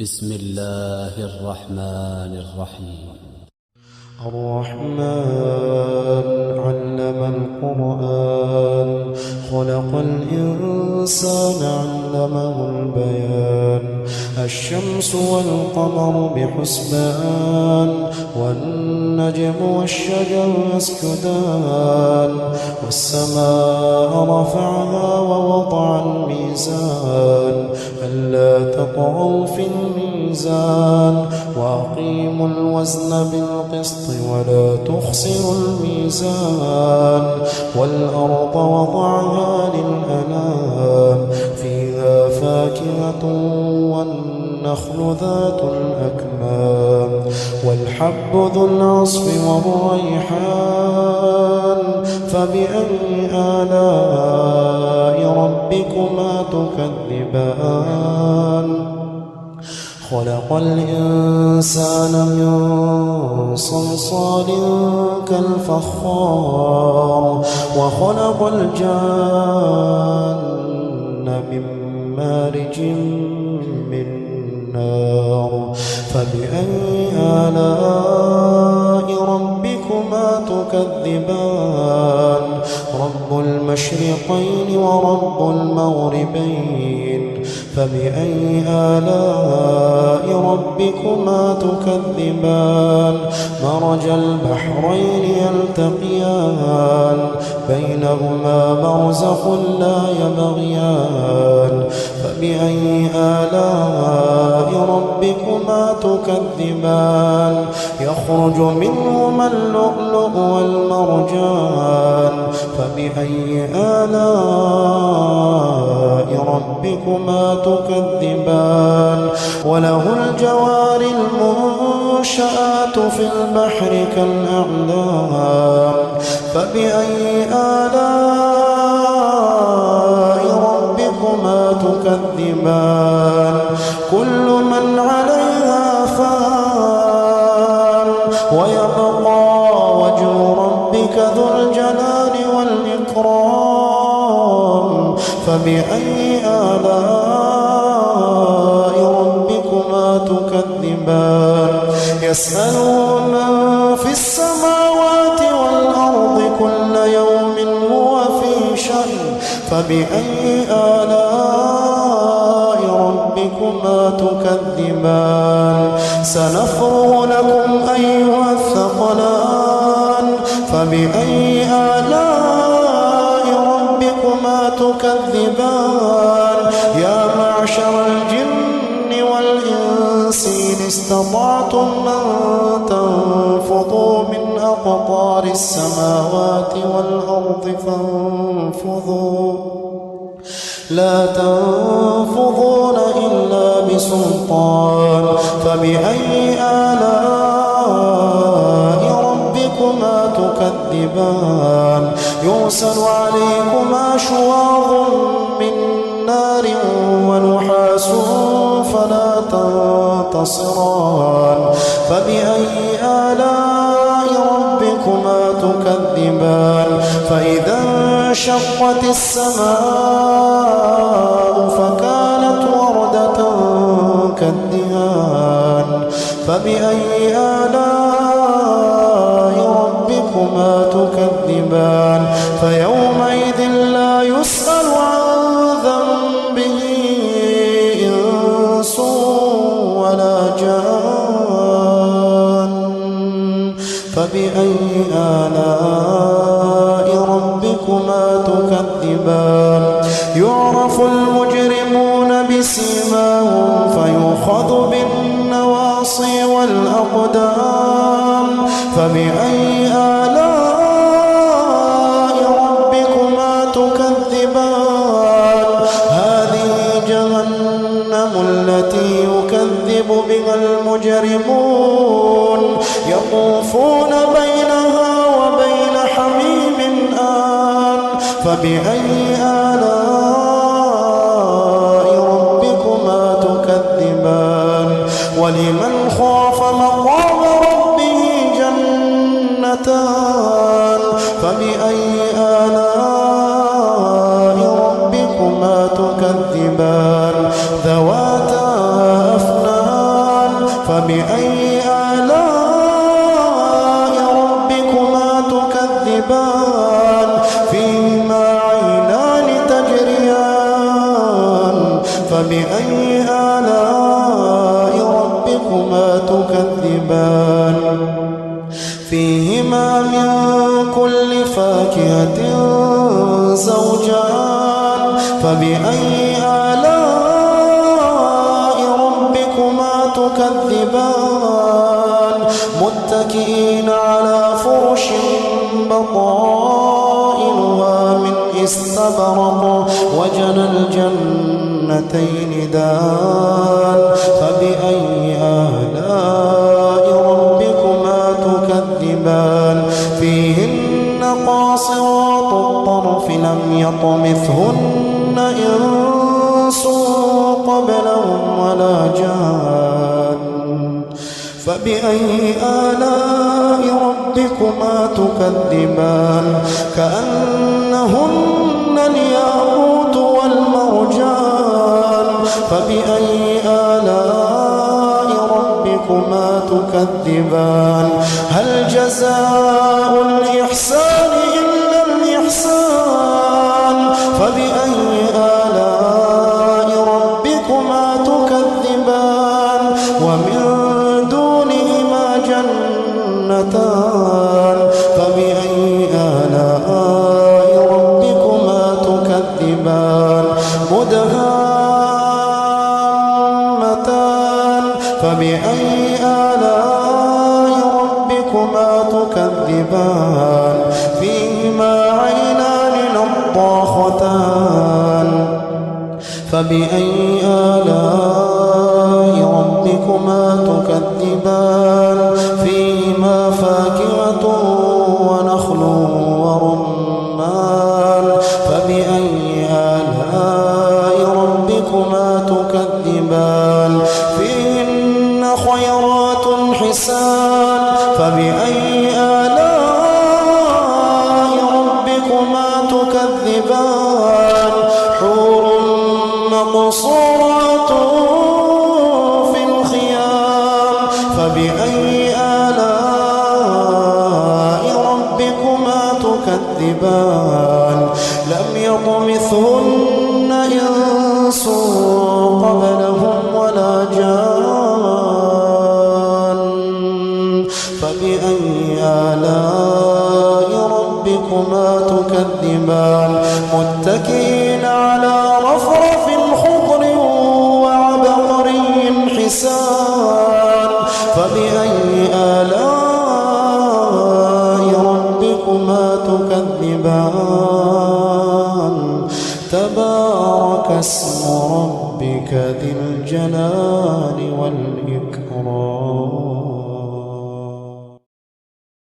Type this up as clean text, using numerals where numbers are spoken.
بسم الله الرحمن الرحيم. الرحمن علم القرآن خلق الإنسان علمه البيان الشمس والقمر بحسبان والنجم والشجر يسجدان والسماء رفعها ووضع الميزان ألا تطغوا في الميزان وأقيموا الوزن بالقسط ولا تخسروا الميزان والأرض وضعها للأنام فيها فاكهة والنخل ذات الأكمام والحب ذو العصف والريحان فبأي آلاء ربكما تكذبان خلق الإنسان من صلصال كالفخار وخلق الجان من مارج من نار فبأي آلاء ربكما تكذبان رب المشرقين ورب المغربين فبأي آلاء ربكما تكذبان مرج البحرين يلتقيان بينهما برزخ لا يبغيان فبأي آلاء ربكما تكذبان يخرج منهما اللؤلؤ والمرجان فبأي آلاء ربكما تكذبان وله الجوار المنشآت في البحر كالأعلام فبأي آلاء ربكما تكذبان كل من عليها فان ويبقى وجه ربك ذو الجلال والإكرام فبأي آلاء ربكما تكذبان يسأله من في السماوات والأرض كل يوم هو في شأن فبأي آلاء ربكما تكذبان سنفرغ لكم أيها الثقلان فبأي آلاء ربكما تكذبان يا معشر الجن والإنس إن استطعتم أن تنفضوا من أقطار السماوات والأرض فانفضوا لا تنفضون إلا بسلطان فبأي آلاء ربكما تكذبان يرسل عليكما شواظ من نار ونحاس فلا تنتصران فبأي آلاء ربكما تكذبان فإذا انشقت السماء فكانت وردة كالدهان فبأي آلاء ربكما تكذبان فيومئذ لا يسأل عن ذنبه إنس ولا جان فبأي آلاء ربكما تكذبان يعرف المجرمون بسيماهم فيؤخذ بالنواصي والأقدام فبأي آلاء ربكما تكذبان هذه جهنم التي يكذب بها المجرمون يطوفون بينها وبين حميم آن فبأي آلاء ربكما تكذبان ولمن خاف مقام ربه جنتان فبأي آلاء ربكما تكذبان ذواتا أفنان فبأي آلاء ربكما تكذبان فيهما عينان تجريان فبأي آلاء ربكما تكذبان فيهما من كل فاكهة زوجان فبأي آلاء ربكما تكذبان متكئين على فرش بطائنها من استبرق وجنى الجنتين دان فبأي آلاء ربكما تكذبان فيهن قاصرات الطرف لم يطمثهن إنس قبلهم ولا جان فبأي آلاء ربكما تكذبان كأنهن الياقوت والمرجان فبأي آلاء ربكما تكذبان هل جزاء الإحسان إلا الإحسان فبأي آلاء ربكما تكذبان ومن دونهما جنتان فبأي آلاء ربكما تكذبان مدهامتان فبأي آلاء ربكما تكذبان فيهما عينان نضاختان فبأي آلاء ربكما تكذبان فيهما فاكهة ونخل ورمان فبأي آلاء ربكما تكذبان فيهن خيرات حسان فبأي آلاء ربكما تكذبان حور مقصورات في الخيام فبأي آلاء ربكما تكذبان لم يطمثهن إنس قبلهم ولا جان فبأي آلاء ربكما تكذبان متكئين على رفرف خضر وعبقري حسان فبأي آلاء ربكما تكذبان تبارك اسم ربك ذي الجلال والإكرام